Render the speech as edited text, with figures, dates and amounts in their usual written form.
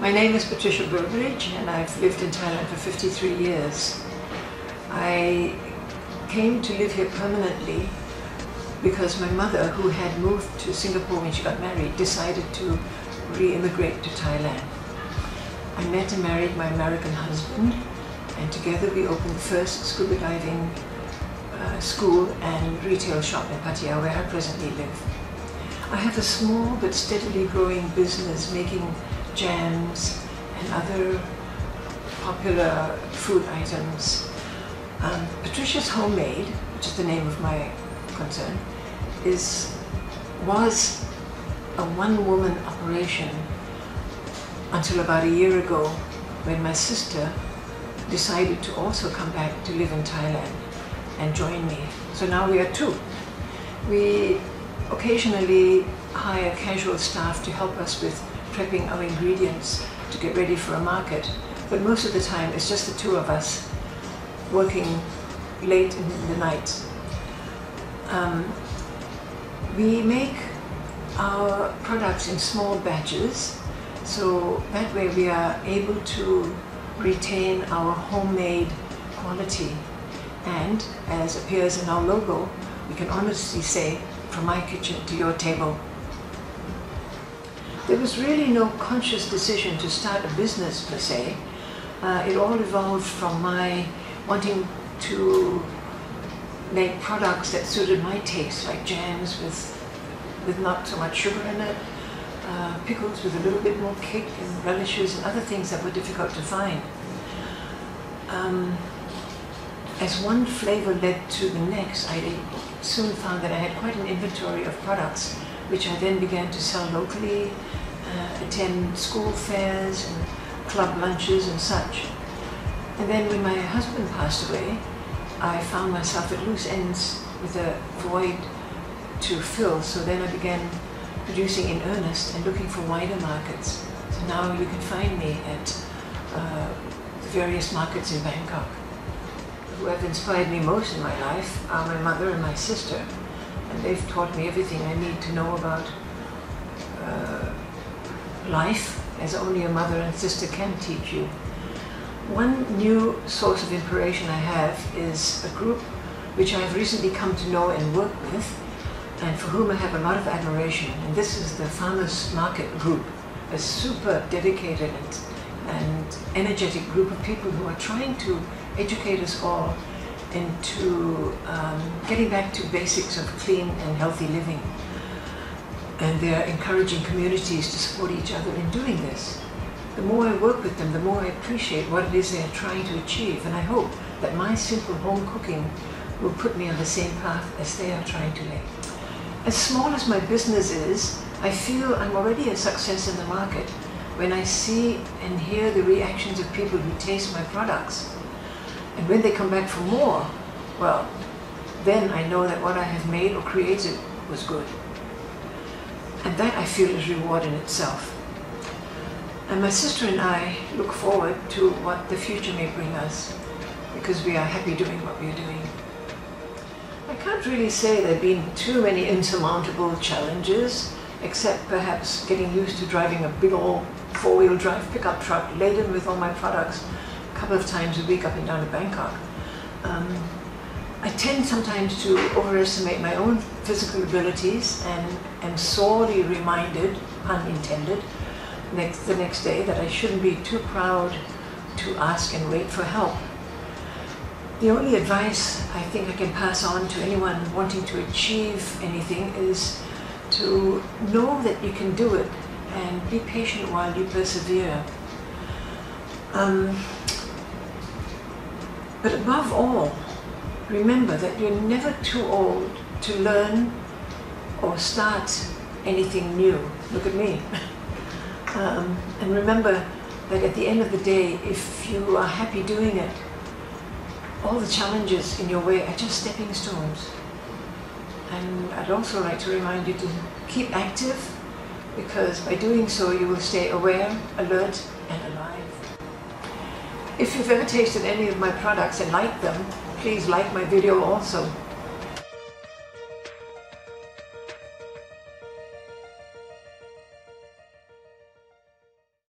My name is Patricia and I've lived in Thailand for 53 years. I came to live here permanently because my mother, who had moved to Singapore when she got married, decided to re-immigrate to Thailand. I met and married my American husband, and together we opened the first scuba diving school and retail shop in Pattaya, where I presently live. I have a small but steadily growing business making jams and other popular food items. Patricia's Homemade, which is the name of my concern, was a one-woman operation until about a year ago, when my sister decided to also come back to live in Thailand and join me. So now we are two. We occasionally hire casual staff to help us with prepping our ingredients to get ready for a market, but most of the time it's just the two of us working late in the night. We make our products in small batches, so that way we are able to retain our homemade quality, and as appears in our logo, we can honestly say, from my kitchen to your table. There was really no conscious decision to start a business per se. It all evolved from my wanting to make products that suited my taste, like jams with not so much sugar in it, pickles with a little bit more kick, and relishes and other things that were difficult to find. As one flavor led to the next, I soon found that I had quite an inventory of products, which I then began to sell locally, attend school fairs and club lunches and such. And then when my husband passed away, I found myself at loose ends with a void to fill, so then I began producing in earnest and looking for wider markets. So now you can find me at the various markets in Bangkok. Who have inspired me most in my life are my mother and my sister, and they've taught me everything I need to know about life, as only a mother and sister can teach you. One new source of inspiration I have is a group which I've recently come to know and work with, and for whom I have a lot of admiration, and this is the Farmers Market Group, a super dedicated and energetic group of people who are trying to educate us all into getting back to basics of clean and healthy living. And they're encouraging communities to support each other in doing this. The more I work with them, the more I appreciate what it is they're trying to achieve, and I hope that my simple home cooking will put me on the same path as they are trying to lay. As small as my business is, I feel I'm already a success in the market when I see and hear the reactions of people who taste my products. And when they come back for more, well, then I know that what I have made or created was good. And that, I feel, is reward in itself. And my sister and I look forward to what the future may bring us, because we are happy doing what we are doing. I can't really say there have been too many insurmountable challenges, except perhaps getting used to driving a big old four-wheel drive pickup truck laden with all my products a couple of times a week up and down to Bangkok. I tend sometimes to overestimate my own physical abilities and am sorely reminded, pun intended, the next day that I shouldn't be too proud to ask and wait for help. The only advice I think I can pass on to anyone wanting to achieve anything is to know that you can do it and be patient while you persevere. But above all, remember that you're never too old to learn or start anything new. Look at me. And remember that at the end of the day, if you are happy doing it, all the challenges in your way are just stepping stones. And I'd also like to remind you to keep active, because by doing so you will stay aware, alert, and alive. If you've ever tasted any of my products and liked them, please like my video also.